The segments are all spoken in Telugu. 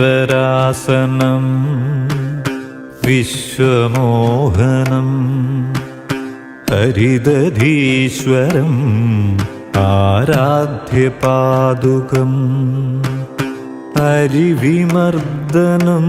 ഹരിവരാസനം വിശ്വമോഹനം ഹരിദധീശ്വരം ആരാധ്യപാദുകം ഹരിവിമർദ്ദനം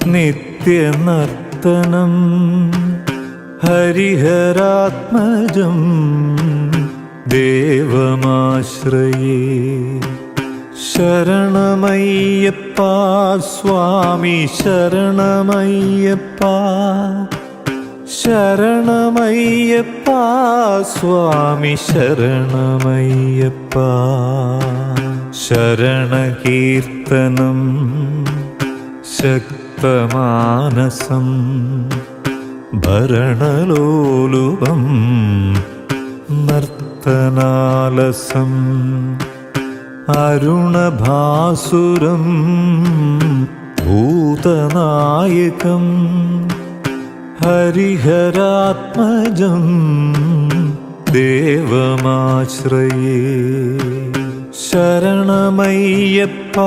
നിത്യനർത്തനം ഹരിഹരാത്മജം ദേവമാശ്രയേ. ശരണമയ്യപ്പ സ്വാമി ശരണമയ്യപ്പ, ശരണമയ്യപ്പ സ്വാമി ശരണമയ്യപ്പ. ശരണകീർത്തനം ശക്തമാനസം ഭരണലോലുപം നർത്തനാലസം അരുണഭാസുരം ഭൂതനായകം ഹരിഹരാത്മജം ദേവമാശ്രയേ. ശരണമയ്യപ്പ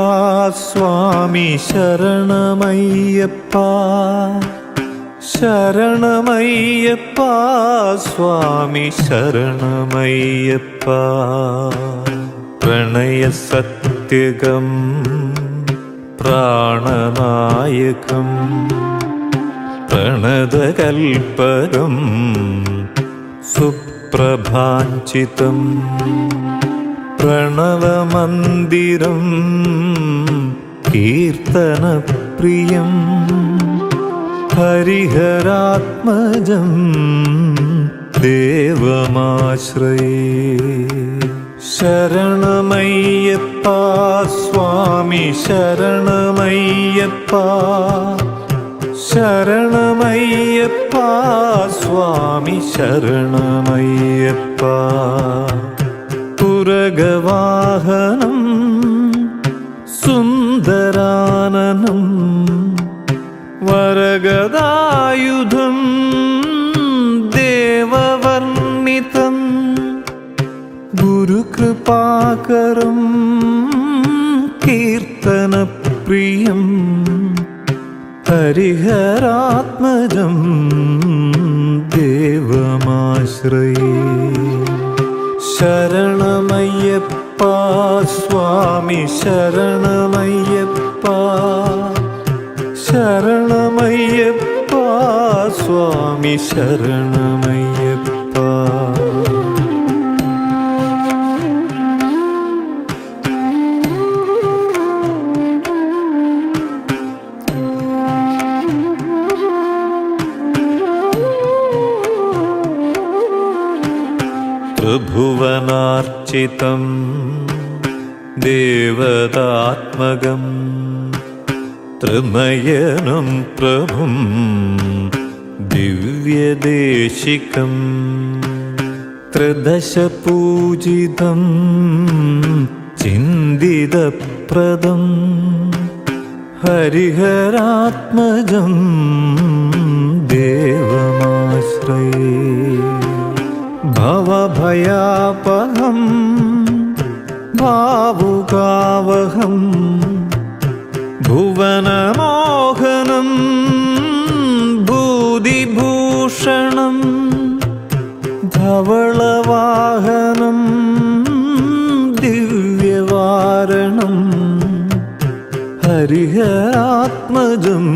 സ്വാമി ശരണമയ്യപ്പ, ശരണമയ്യപ്പ സ്വാമി ശരണമയ്യപ്പ. പ്രണയസത്യകം പ്രാണനായകം പ്രണതകൽപകം സുപ്രഭാഞ്ചിതം പ്രണവമന്ദിരം കീർത്തനപ്രിയം ഹരിഹരാത്മജം ദേവമാശ്രയേ. ശരണമയ്യപ്പ സ്വാമി ശരണമയ്യപ്പ, ശരണമയ്യപ്പ സ്വാമി ശരണമയ്യപ്പ. തുരഗവാഹനം സുന്ദരാനനം വരഗദായുധം ദേവവർണ്ണിതം ഗുരുകൃപാകരം കീർത്തനപ്രിയം ഹരിഹരാത്മജം ദേവമാശ്രയേ. ശരണമയ്യപ്പ സ്വാമി ശരണമയ്യപ്പ, ശരണമയ്യപ്പ സ്വാമി ശരണമയ്യപ്പ. ത്രിഭുവനാർച്ചിതം ദേവതാത്മകം ത്രിനയനം പ്രഭും ദിവ്യദേശികം ത്രിദശപൂജിതം ചിന്തിതപ്രദം ഹരിഹരാത്മജം ദേവമാശ്രയേ. ഭവഭയാപഹം ഭാവുകാവഹം ഭുവനമോഹനം ഭൂതിഭൂഷണം ധവളവാഹനം ദിവ്യവാരണം ഹരിഹരാത്മജം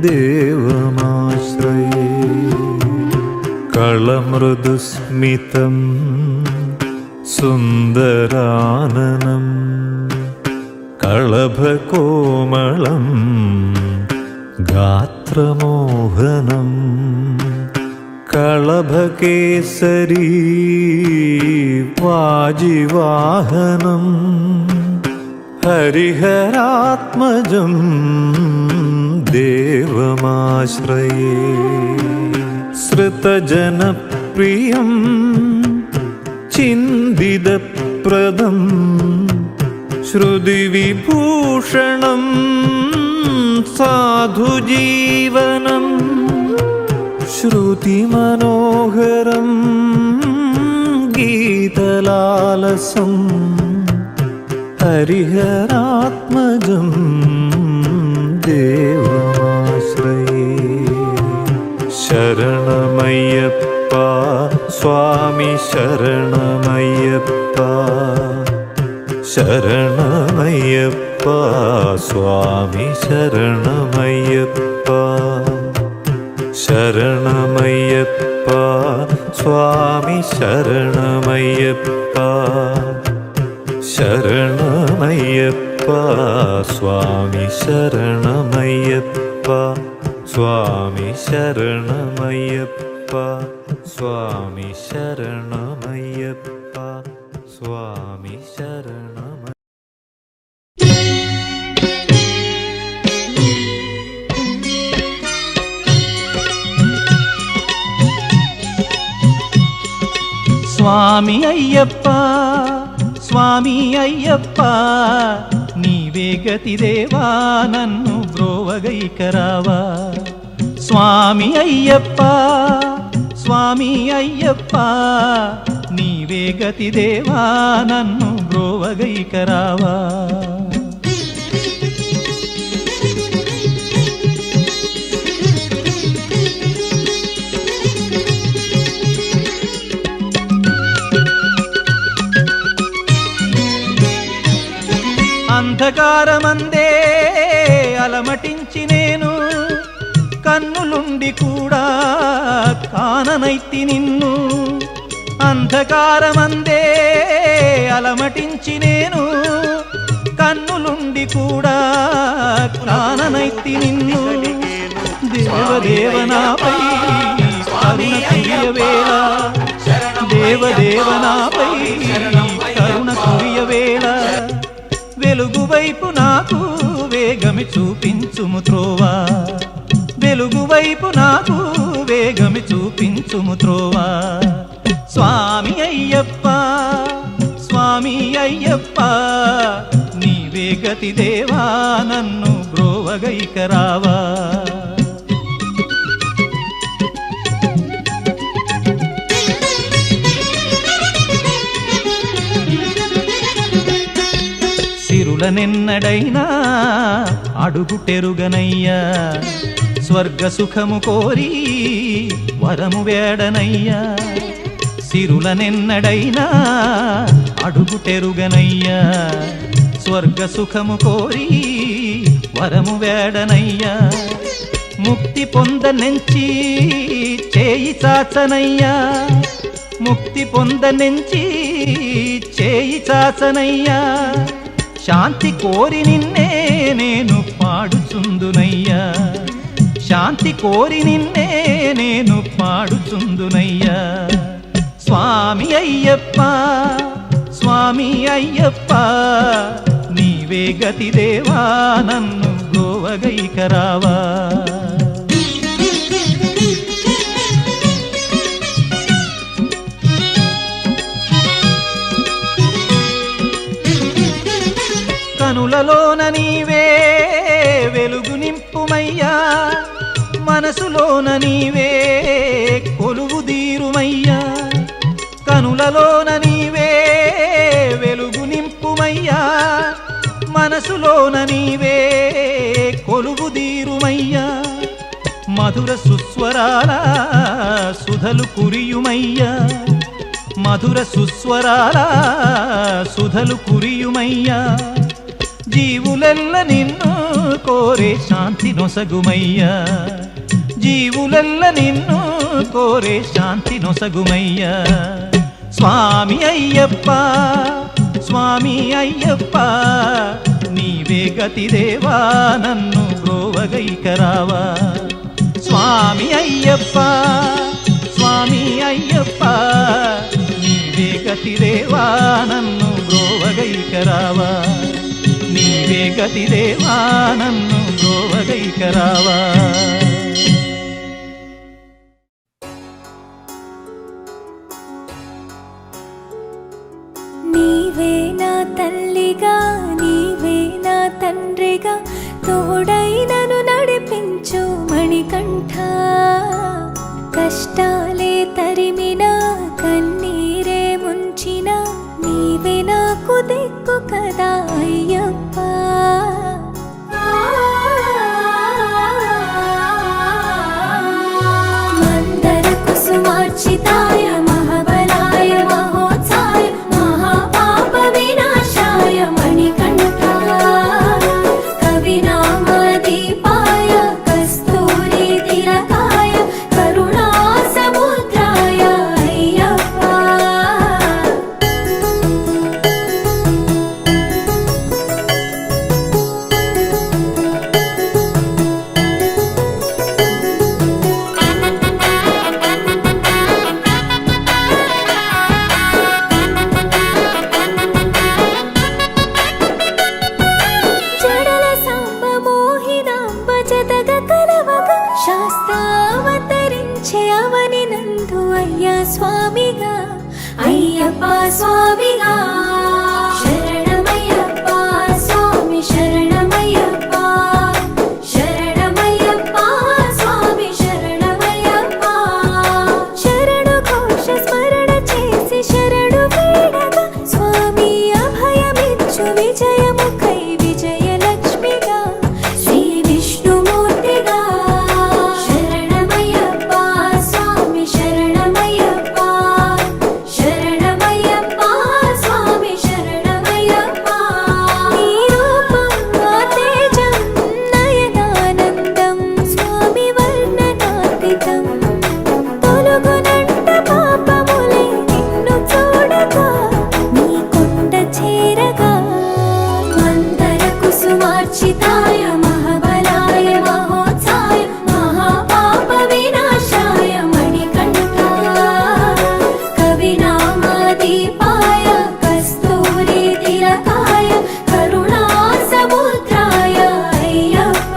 ദേവമാശ്രയേ. കളമൃദുസ്മിതം സുന്ദരാനനം കളഭകോമളം ഗാത്രമോഹനം കളഭകേസരീ വാജിവാഹനം ഹരിഹരാത്മജം ദേവമാശ്രയേ. ശ്രുതജനപ്രിയം ചിന്തിതപ്രദം ശ്രുതിവിഭൂഷണം സാധുജീവനം ശ്രുതിമനോഹരം ഗീതലാലസം ഹരിഹരാത്മജം ദേവമാശ്രയേ ശരണമയ്യപ്പ സ്വാമി ശരണമയ്യപ്പ ശരണമയ്യപ്പ സ്വാമി ശരണമയ്യപ്പ ശരണമയ്യപ്പ സ്വാമി ശരണമയ്യപ്പ ശരണമയ്യപ്പ സ്വാമി ശരണമയ്യപ്പ സ്വാമി ശരണമയ്യപ്പ സ്വാമി ശരണമയ്യപ്പ സ്വാമി ശരണമയ്യപ്പ. స్వామి అయ్యప్ప స్వామి అయ్యప్ప నీవే గతి దేవా నన్ను బ్రోవగైకరావా స్వామి అయ్యప్ప స్వామి అయ్యప్ప నీవే గతి దేవా నన్ను బ్రోవగైకరావా అంధకారమందే అలమటించి నేను కన్నులుండి కూడా కాననైతి నిన్ను అంధకారమందే అలమటించి నేను కన్నులుండి కూడా కాననైతి నిన్ను దేవదేవనాపై కరుణ కురియవేళ దేవదేవనాపై కరుణ కురియవేళ వెలుగు వైపు నాకు వేగమి చూపించుము త్రోవా వెలుగు వైపు నాకు వేగమి చూపించుము త్రోవా స్వామి అయ్యప్ప స్వామి అయ్యప్ప నీవే గతి దేవా నన్ను బ్రోవగైకరావా సిరులనెన్నడైనా అడుగుటెరుగనయ్యా స్వర్గ సుఖము కోరి వరము వేడనయ్యా సిరులనెన్నడైనా అడుగుటెరుగనయ్యా స్వర్గ సుఖము కోరి వరము వేడనయ్యా ముక్తి పొందనెంచి చేయి చాచనయ్యా ముక్తి పొందనెంచి చేయి చాచనయ్యా శాంతి కోరి నిన్నే నేను పాడుచుందునయ్యా శాంతి కోరి నిన్నే నేను పాడుచుందునయ్యా స్వామి అయ్యప్ప స్వామి అయ్యప్ప నీవే గతి దేవా నన్ను బ్రోవగైకరావా కనులలోన నీవే వెలుగు నింపుమయ్యా మనసులోన నీవే కొలువు దీరుమయ్యా కనులలోన నీవే వెలుగు నింపుమయ్యా మనసులోన నీవే కొలువు దీరుమయ్యా మధుర సుస్వరాల సుధలు కురియుమయ్యా మధుర సుస్వరాల సుధలు కురియుమయ్యా జీవులెల్ల నిన్ను కోరే శాంతి నొసగుమయ్యా జీవులెల్ల నిన్ను కోరే శాంతి నొసగుమయ్యా స్వామి అయ్యప్ప స్వామి అయ్యప్ప నీవే గతి దేవా నన్ను బ్రోవగైకరావా స్వామి అయ్యప్ప స్వామి అయ్యప్ప నీవే గతి దేవా నన్ను బ్రోవగైకరావా నీవే గతి దేవా నన్ను బ్రోవగైకరావా నీవే నా తల్లిగా మణికంఠ కష్టాలే తరిమినా కన్నీరే ముంచిన నీవే నాకు దిక్కు కదా అయ్యప్ప మందర కుసుమార్చితాయ మహాబలాయ మహోత్సాయ మహాపాప వినాశాయ మణికంఠ కవినామదీపాయ కస్తూరి తిలకాయ కరుణా సముద్రాయ అయ్యప్ప జడల సాంబ మోహినాంబ జతగ కలవగ శాస్త్రావతరించే అవని నందు అయ్యా స్వామిగా అయ్యప్ప స్వామిగా శరణమయ్యప్ప స్వామి శరణమయ్యప్ప శరణమయ్యప్ప స్వామి శరణమయ్యప్ప శరణు ఘోష స్మరణ చేసి శరణు వేడగా స్వామి అభయమిచ్చు విజయముఖై విజయలక్ష్మిగా శ్రీ విష్ణుమూర్తిగా శరణమయ్యప్ప స్వామి శరణమయ్యప్ప శరణమయ్యప్ప స్వామి శరణమయ్యప్ప నీ రూపం ఆ తేజం నయనానందం స్వామి వర్ణనాతీతం తొలగునంట పాపములే నిన్ను చూడగా నీ కొండ చేరగా మందర కుసుమార్చితాయ మహాబలాయ మహోత్సాయ మహాపాప వినాశాయ మణికంఠ కవినామదీపాయ కస్తూరి తిలకాయ కరుణా సముద్రాయ అయ్యప్ప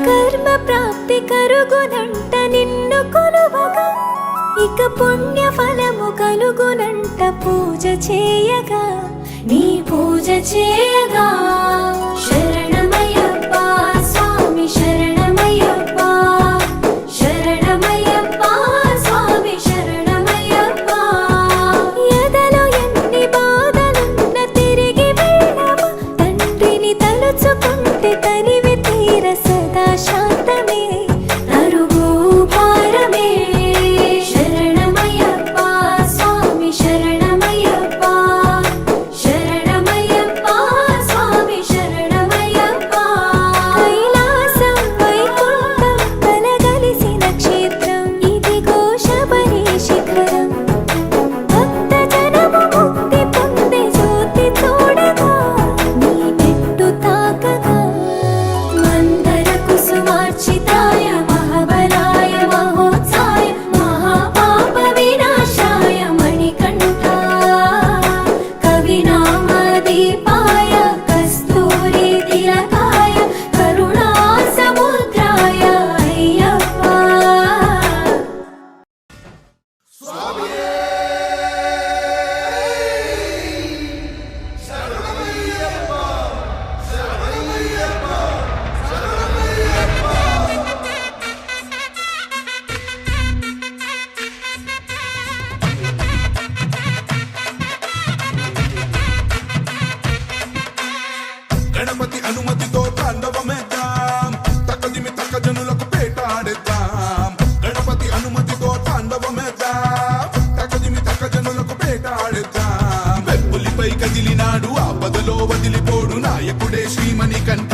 కర్మ ప్రాప్తి కరుగునంట నిన్ను కొలువగా ఇక పుణ్య ఫలము కలుగునంట పూజ చేయగా నీ పూజ చేయగా శరణమయ్యప్ప స్వామి శరణమయ్యప్ప శరణమయ్యప్ప స్వామి శరణమయ్యప్ప ఎదలో ఎన్ని బాధలున్న తిరిగి వెళ్ళవ తండ్రిని తలుచుకుంటే తనివి తీర సదా శాంతమే తరుగు పారమే శరణమయ్యప్ప స్వామి శరణమయ్యప్ప శరణమయ్యప్ప స్వామి శరణమయ్యప్ప కైలాసం వైకుంఠం కలగలిసిన క్షేత్రం ఇదిగో శబరి శిఖరం భక్త జనము ముక్తి పొందే జ్యోతి చూడగా నీ మెట్టు తాకగా మందర కుసుమార్చితాయ మహాబలాయ మహోత్సాయ మహాపాప వినాశాయ మణికంఠ కవినామదీపాయ కస్తూరి తిలకాయ కరుణా సముద్రాయ అయ్యప్ప గణపతి అనుమతితో తాండవమేద్దాం తక్కదిమి తక్క జనులకు పేటాడేద్దాం గణపతి అనుమతితో తాండవమేద్దాం తక్కదిమి తక్క జనులకు పేటాడేద్దాం వెప్పులిపై కదిలినాడు ఆపదలో వదిలిపోడు నాయకుడే శ్రీమణికంఠ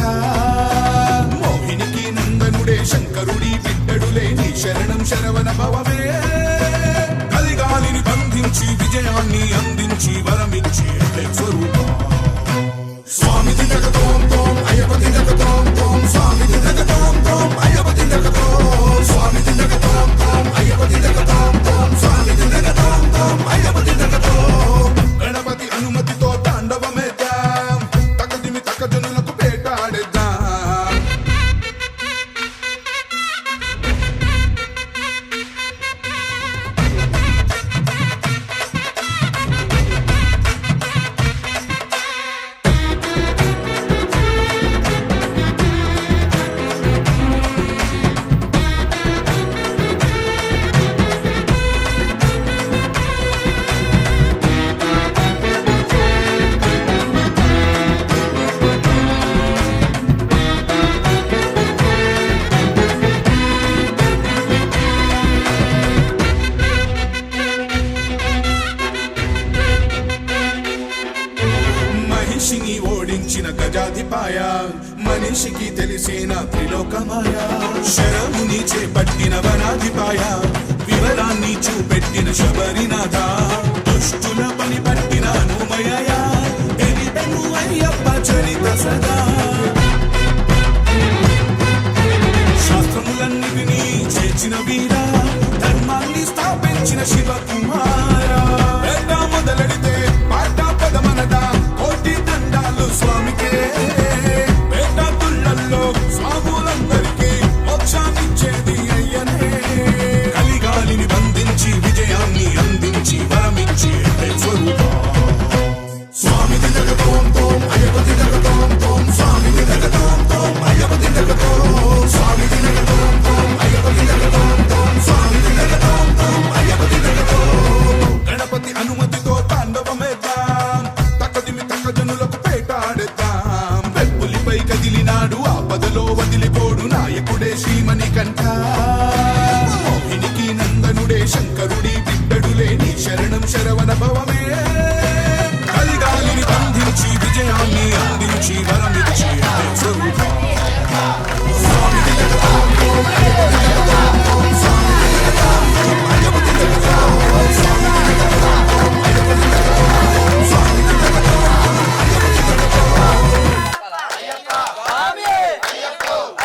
మోహినికి నందనుడే శంకరుడి బిడ్డడులే నీ శరణం శరవణ భవమే కలిగాలిని బంధించి విజయాన్ని అందించి వరమిచ్చి స్వరూపం స్వామి దినక తోం తోం అయ్యప్ప దినక తోం తోం స్వామి దినక తోం తోం అయ్యప్ప దినక తోం స్వామి దినక తోం తోం అయ్యప్ప దినక తోం తోం స్వామి దినక తోం తోం అయ్యప్ప దినక తోం గణపతి అనుమతితో తాండవమేద్దాం పాయ మనిషికి తెలిసిన త్రిలోకమాయ శరముని చేపట్టిన వనాధిపాయ వివరాన్ని చూపెట్టిన శబరినాథ దుష్టుల పని పట్టిన అనుమయ ఎనిపెను అయ్యప్ప చరిత సదా శాస్త్రములన్నిటినీ చేర్చిన వీరా ధర్మాన్ని స్థాపించిన శివకుమారా మొదలెడితే పాట పదమనదా కోటి దండాలు స్వామికే పేట తుళ్ళల్లో స్వాములందరికీ మోక్షాన్నిచ్చేది అయ్యనే కలిగాలిని బంధించి విజయాన్ని అందించి వరమిచ్చి స్వరూపం స్వామి దిగటోం తోం అయ్యప్ప దిగటోం తోం స్వామి దిగటోం తోం అయ్యప్ప దిగటోం స్వామి దిగటోం తోం అయ్యప్ప దిగటోం తోం స్వామి దిగటోం తోం అయ్యప్ప దిగటోం గణపతి అనుమతితో తాండవమేద్దాం తక్కదిమి తక్క జనులకు పేటాడేద్దాం వెప్పులిపై కదిలినాడు ఆపదలో వదిలిపోడు నాయకుడే శ్రీమణి కంఠ మోహినికి నందనుడే శంకరుడి బిడ్డడులే నీ శరణం శరవణ భవమే కలిగాలిని బంధించి విజయాన్ని అందించి వరమిచ్చి స్వరూపం స్వామి దిగటోం తోం అయ్యప్ప దిగటోం తోం స్వామి దిగటోం తోం అయ్యప్ప దిగటోం స్వామి దిగటోం తోం అయ్యప్ప దిగటోం స్వామి దిగటోం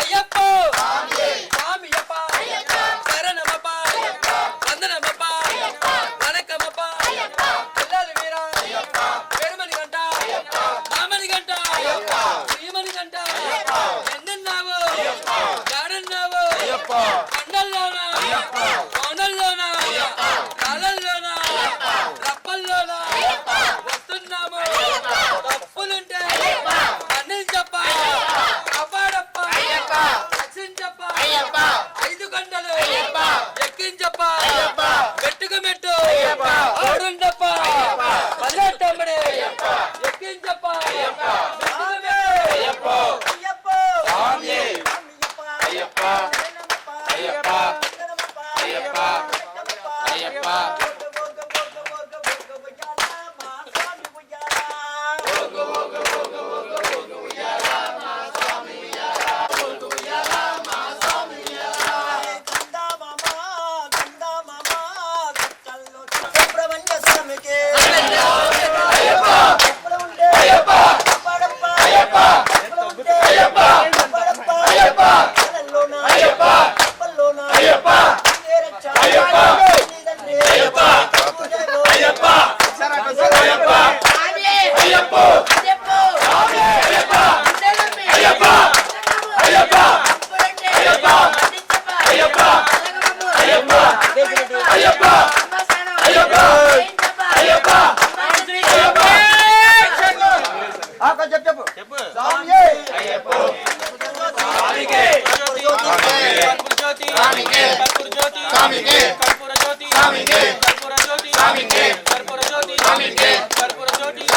అయ్యప్ప దిగటోం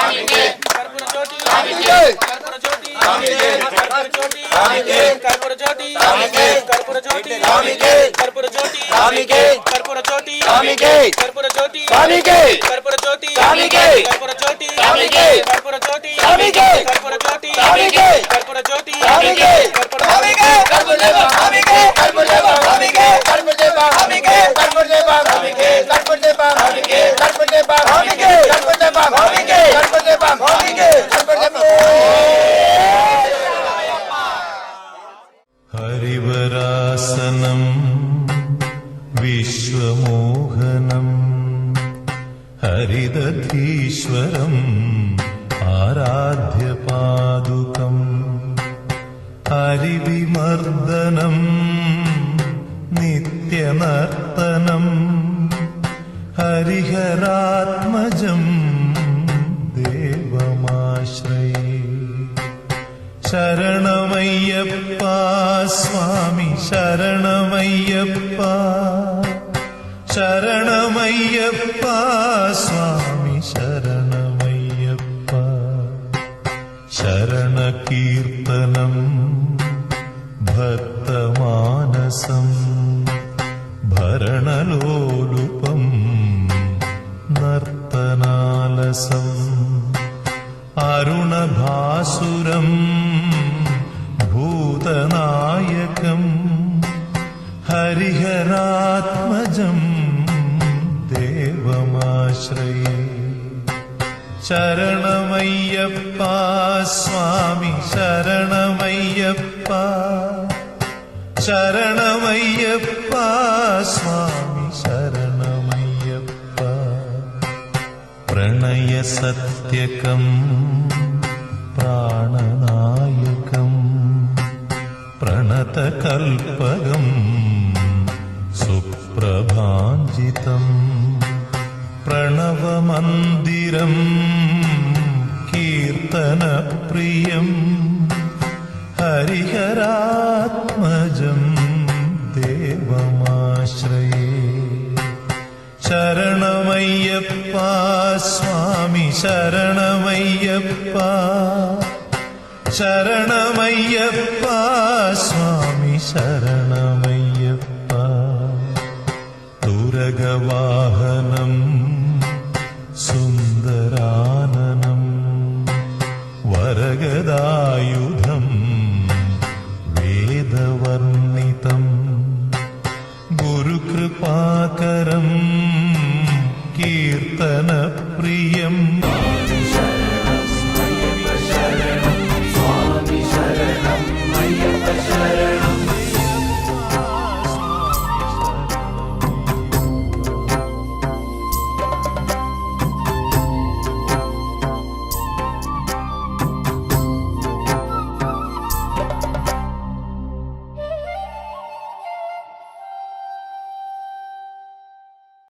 హరివరాసనం విశ్వమోహనం హరిదధీశ్వరం ఆరాధ్య పాదుకం హరివిమర్దనం నిత్యనర్తనం హరిహరాత్మజం దేవమాశ్రయే శరణమయ్యప్ప స్వామి శరణమయ్యప్ప శరణమయ్యప్ప స్వామి శరణమయ్యప్ప శరణకీర్తనం భక్తమానసం భరణలోలుపం నర్తనాలసం అరుణభాసురం ഭൂതനായകം ഹരിഹരാത്മജം ദേവമാശ്രയേ ശരണമയ്യപ്പ സ്വാമി ശരണമയ്യപ്പ ശരണമയ്യപ്പ സ്വാമി ശരണമയ്യപ്പ പ്രണയസത്യകം പ്രാണനായകം പ്രണതകൽപകം സുപ്രഭാഞ്ജിതം പ്രണവമന്ദിരം കീർത്തനപ്രിയം ഹരിഹരാത്മജം ദേവമാശ്രയേ ശരണമയ്യപ്പ സ്വാമി ശരണമയ്യപ്പ ശരണമയ്യപ്പ സ്വാമി ശരണമയ്യപ്പ തുരഗവാഹനം